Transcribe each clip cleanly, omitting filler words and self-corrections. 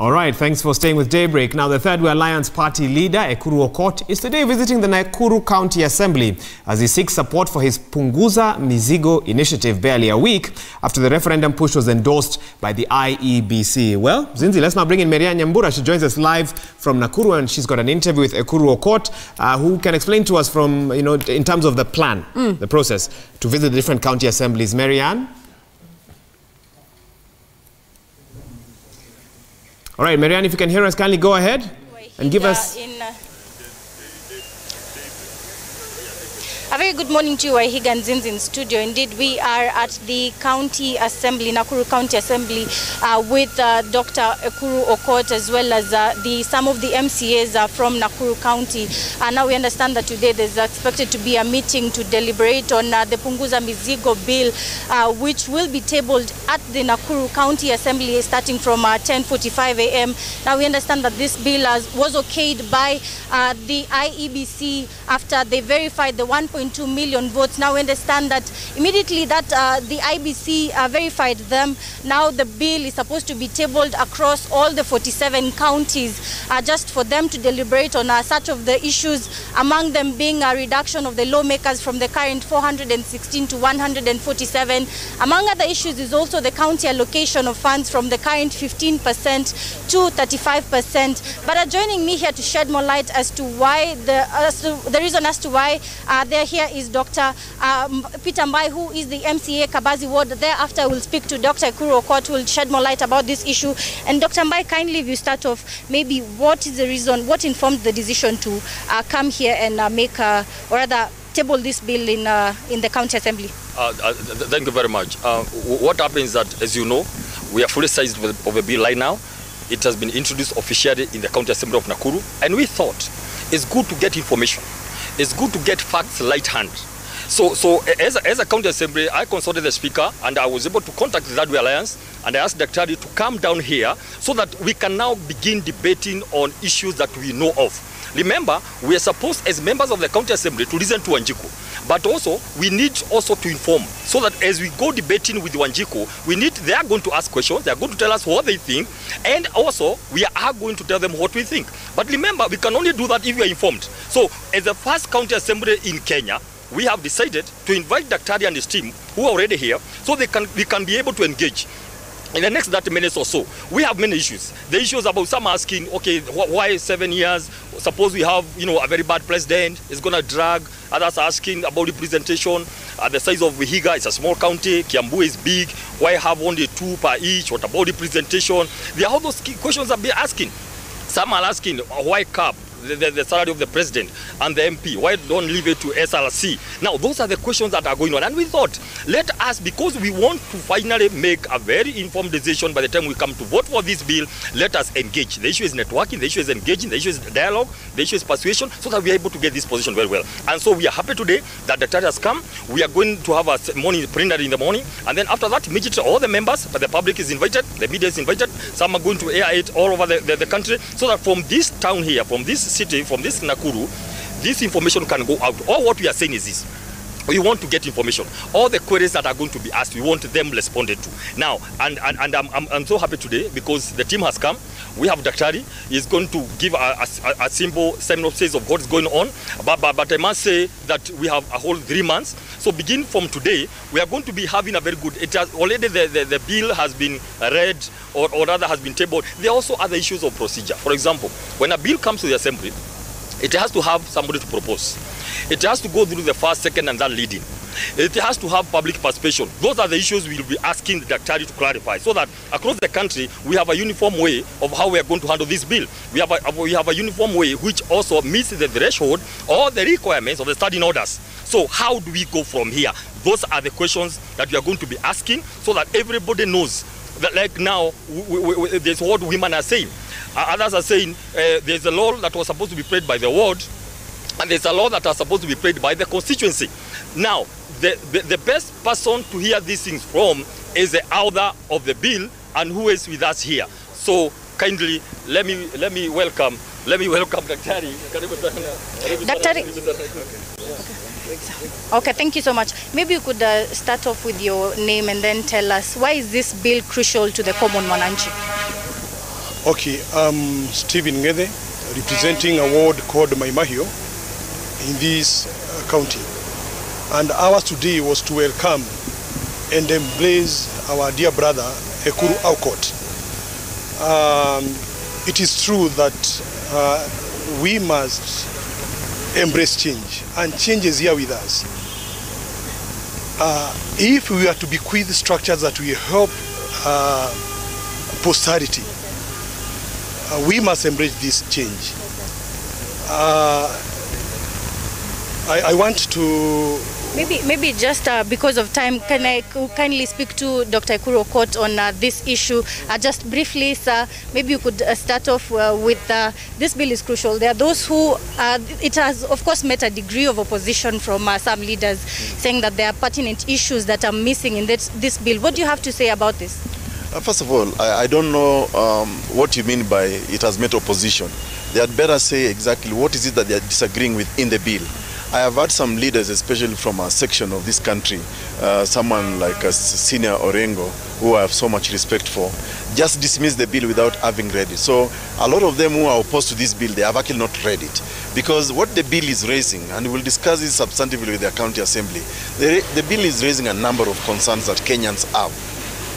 All right, thanks for staying with Daybreak. Now, the Third Way Alliance party leader, Ekuru Aukot, is today visiting the Nakuru County Assembly as he seeks support for his Punguza Mizigo initiative barely a week after the referendum push was endorsed by the IEBC. Well, Zinzi, let's now bring in Maria Nyambura. She joins us live from Nakuru, and she's got an interview with Ekuru Aukot, who can explain to us from, in terms of the plan, the process to visit the different county assemblies. Marianne? All right, Marianne, if you can hear us, kindly go ahead and give us... A very good morning to you, Wahiga and Zinzi in studio. Indeed, we are at the County Assembly, Nakuru County Assembly, with Dr. Ekuru Aukot, as well as some of the MCAs from Nakuru County. Now we understand that today there's expected to be a meeting to deliberate on the Punguza Mizigo bill, which will be tabled at the Nakuru County Assembly starting from 10:45 a.m. Now we understand that this bill was okayed by the IEBC after they verified the 1.2 million votes. Now we understand that immediately that the IBC verified them, now the bill is supposed to be tabled across all the 47 counties just for them to deliberate on such of the issues, among them being a reduction of the lawmakers from the current 416 to 147. Among other issues is also the county allocation of funds from the current 15% to 35%. But joining me here to shed more light as to why the reason as to why they're here is Dr. Peter Mbai, who is the MCA Kabazi Ward. Thereafter, we'll speak to Dr. Ekuru Aukot, who will shed more light about this issue. And Dr. Mbai, kindly, if you start off, maybe what is the reason, what informed the decision to come here and make, or rather, table this bill in the County Assembly? Thank you very much. What happens is that, as you know, we are fully sized of a bill right now. It has been introduced officially in the County Assembly of Nakuru, and we thought it's good to get information. It's good to get facts light hand. So as a county assembly, I consulted the speaker and I was able to contact the Third Way Alliance, and I asked the Daktari to come down here so that we can now begin debating on issues that we know of. Remember, we are supposed as members of the county assembly to listen to Wanjiku, but also we need also to inform, so that as we go debating with Wanjiku, they are going to ask questions, they are going to tell us what they think, and also we are going to tell them what we think. But remember, we can only do that if we are informed. So as the first county assembly in Kenya, we have decided to invite Daktari and his team, who are already here, so we can be able to engage. In the next 30 minutes or so, we have many issues. The issues about some asking, okay, why 7 years? Suppose we have, a very bad president, it's going to drag. Others asking about representation. The size of Vihiga, it's a small county. Kiambu is big. Why have only 2 per each? What about representation? There are all those questions that they're asking. Some are asking, why cap the salary of the president and the MP? Why don't leave it to SLC? Now, those are the questions that are going on. And we thought, let us, because we want to finally make a very informed decision by the time we come to vote for this bill, let us engage. The issue is networking, the issue is engaging, the issue is dialogue, the issue is persuasion, so that we are able to get this position very well. And so we are happy today that the Daktari has come. We are going to have a morning plenary in the morning. And then after that, immediately all the members, but the public is invited, the media is invited. Some are going to air it all over the country, so that from this town here, from this city, from this Nakuru, this information can go out. All what we are saying is this: we want to get information. All the queries that are going to be asked, we want them responded to. Now, and I'm so happy today because the team has come. We have Daktari. He's going to give a simple synopsis of what is going on. But I must say that we have a whole 3 months. So begin from today, we are going to be having a very good, it has already the bill has been read or rather has been tabled. There are also other issues of procedure. For example, when a bill comes to the assembly, it has to have somebody to propose. It has to go through the first, second, and then leading. It has to have public participation. Those are the issues we will be asking the Daktari to clarify, so that across the country we have a uniform way of how we are going to handle this bill. We have a uniform way which also meets the threshold or the requirements of the standing orders. So how do we go from here? Those are the questions that we are going to be asking, so that everybody knows that, like now, there's what women are saying. Others are saying there's a law that was supposed to be played by the ward, and there's a law that are supposed to be played by the constituency. Now, the best person to hear these things from is the author of the bill, and who is with us here. So kindly let me welcome Daktari. Daktari. Okay, thank you so much. Maybe you could start off with your name and then tell us, why is this bill crucial to the common Mwananchi? Okay, Stephen Ngede, representing a ward called Maimahio in this county. And ours today was to welcome and embrace our dear brother, Ekuru Aukot. It is true that we must embrace change, and change is here with us. If we are to bequeath structures that will help posterity, we must embrace this change. I want to... Maybe just because of time, can I kindly speak to Dr. Ekuru Aukot on this issue? Just briefly, sir, maybe you could start off with this bill is crucial. There are those who, it has of course met a degree of opposition from some leaders, saying that there are pertinent issues that are missing in this bill. What do you have to say about this? First of all, I don't know what you mean by it has met opposition. They had better say exactly what is it that they are disagreeing with in the bill. I have had some leaders, especially from a section of this country, someone like a senior Orengo, who I have so much respect for, just dismiss the bill without having read it. So a lot of them who are opposed to this bill, they have actually not read it. Because what the bill is raising, and we'll discuss this substantively with the county assembly, the bill is raising a number of concerns that Kenyans have.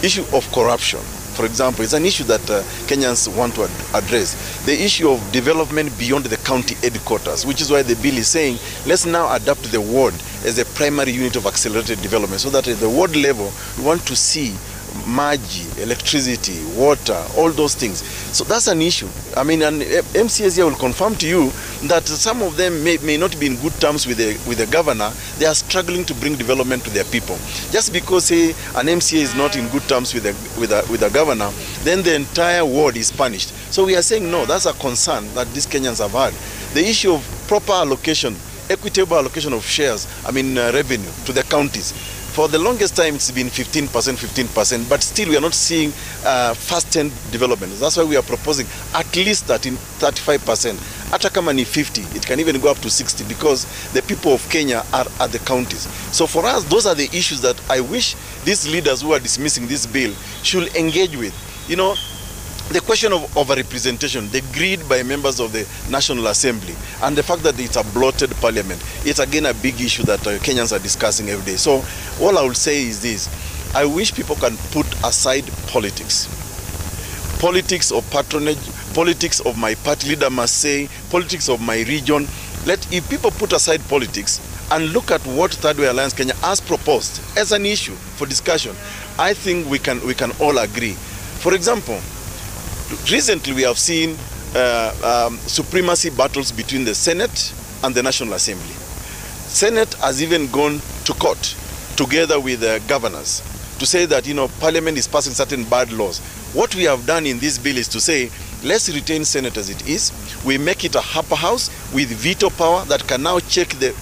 Issue of corruption, for example, is an issue that Kenyans want to address. The issue of development beyond the county headquarters, which is why the bill is saying, let's now adopt the ward as a primary unit of accelerated development, so that at the ward level, we want to see maji, electricity, water, all those things. So that's an issue. I mean, and MCAs here will confirm to you that some of them may not be in good terms with the governor. They are struggling to bring development to their people. Just because, say, an MCA is not in good terms with the governor, then the entire ward is punished. So we are saying, no, that's a concern that these Kenyans have had. The issue of proper allocation, equitable allocation of shares, revenue to the counties. For the longest time, it's been 15%, but still we are not seeing fast-end development. That's why we are proposing at least 35%. Hata kama ni 50, it can even go up to 60, because the people of Kenya are at the counties. So for us, those are the issues that I wish these leaders who are dismissing this bill should engage with. You know, the question of over-representation, the greed by members of the National Assembly, and the fact that it's a bloated parliament, it's again a big issue that Kenyans are discussing every day. So all I will say is this: I wish people can put aside politics. Politics of patronage, politics of my party leader must say, politics of my region. If people put aside politics and look at what Third Way Alliance Kenya has proposed as an issue for discussion, I think we can all agree. For example, recently we have seen supremacy battles between the Senate and the National Assembly. Senate has even gone to court together with the governors to say that, Parliament is passing certain bad laws. What we have done in this bill is to say, let's retain Senate as it is. We make it a upper house with veto power that can now check the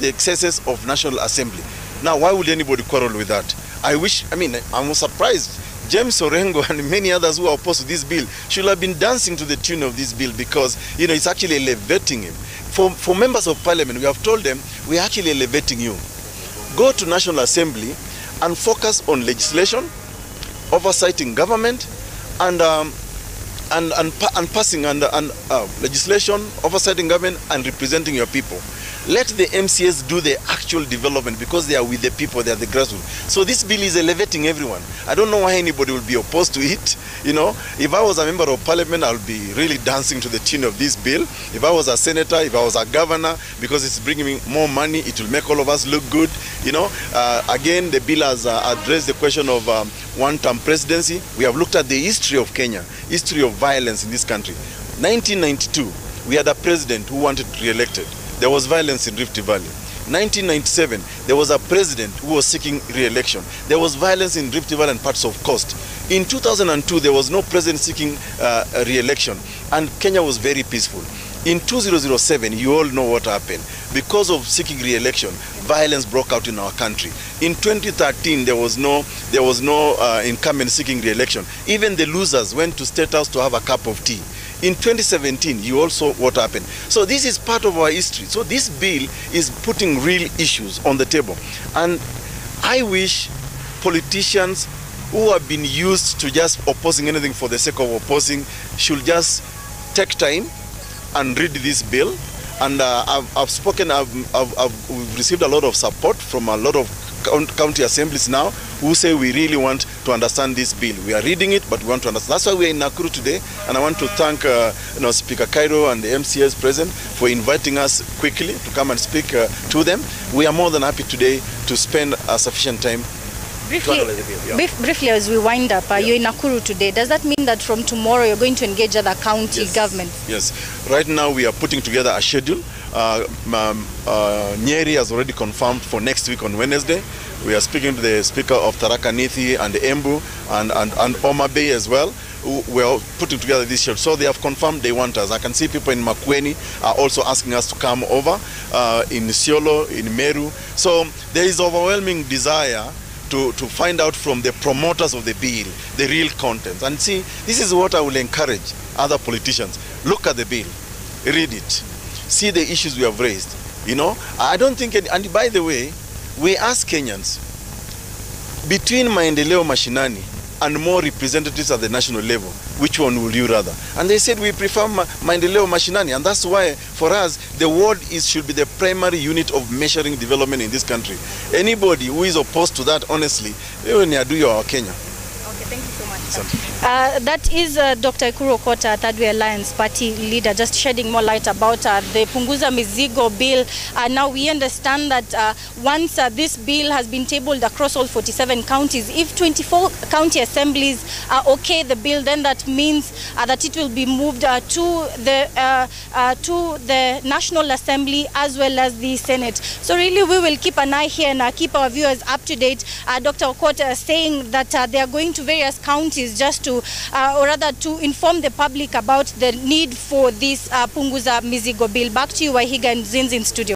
excesses of National Assembly. Now, why would anybody quarrel with that? I'm surprised. James Orengo and many others who are opposed to this bill should have been dancing to the tune of this bill, because, it's actually elevating him. For members of parliament, we have told them, we're actually elevating you. Go to National Assembly and focus on legislation, oversighting government, and passing legislation, oversighting government, and representing your people. Let the MCAs do the actual development, because they are with the people, they are the grassroots. So this bill is elevating everyone. I don't know why anybody will be opposed to it. If I was a member of parliament, I'll be really dancing to the tune of this bill. If I was a senator, if I was a governor, because it's bringing me more money, it will make all of us look good. Again, the bill has addressed the question of one-term presidency. We have looked at the history of Kenya, history of violence in this country. 1992, we had a president who wanted re-elected. There was violence in Rift Valley. 1997, there was a president who was seeking re-election. There was violence in Rift Valley and parts of Coast. In 2002, there was no president seeking re-election, and Kenya was very peaceful. In 2007, you all know what happened. Because of seeking re-election, violence broke out in our country. In 2013, there was no incumbent seeking re-election. Even the losers went to State House to have a cup of tea. In 2017, you also what happened. So this is part of our history. So this bill is putting real issues on the table. And I wish politicians who have been used to just opposing anything for the sake of opposing should just take time and read this bill. And we've received a lot of support from a lot of county assemblies now who say we really want to understand this bill. We are reading it, but we want to understand. That's why we're in Nakuru today, and I want to thank Speaker Cairo and the MCAs present for inviting us quickly to come and speak to them. We are more than happy today to spend sufficient time. Briefly, as we wind up, you're in Nakuru today. Does that mean that from tomorrow you're going to engage other county governments? Yes. Right now we are putting together a schedule. Nyeri has already confirmed for next week on Wednesday. We are speaking to the Speaker of Tharaka Nithi and Embu and Homa Bay as well. We are putting together this schedule. So they have confirmed they want us. I can see people in Makueni are also asking us to come over, in Isiolo, in Meru. So there is overwhelming desire to find out from the promoters of the bill the real contents. And see, this is what I will encourage other politicians. Look at the bill, read it, see the issues we have raised. You know, I don't think, and by the way, we ask Kenyans, between Maendeleo Mashinani and more representatives at the national level, which one would you rather? And they said we prefer Maendeleo Mashinani, and that's why for us the ward should be the primary unit of measuring development in this country. Anybody who is opposed to that, honestly, they will near do your Kenya. Okay, thank you so much. That is Dr. Ekuru Aukot, Third Way Alliance Party leader, just shedding more light about the Punguza Mizigo bill. Now we understand that once this bill has been tabled across all 47 counties, if 24 county assemblies okay the bill, then that means that it will be moved to the National Assembly as well as the Senate. So really we will keep an eye here and keep our viewers up to date. Dr. Aukot saying that they are going to various counties just to, or rather to inform the public about the need for this Punguza Mizigo bill. Back to you, Wahiga and Zinzin studio.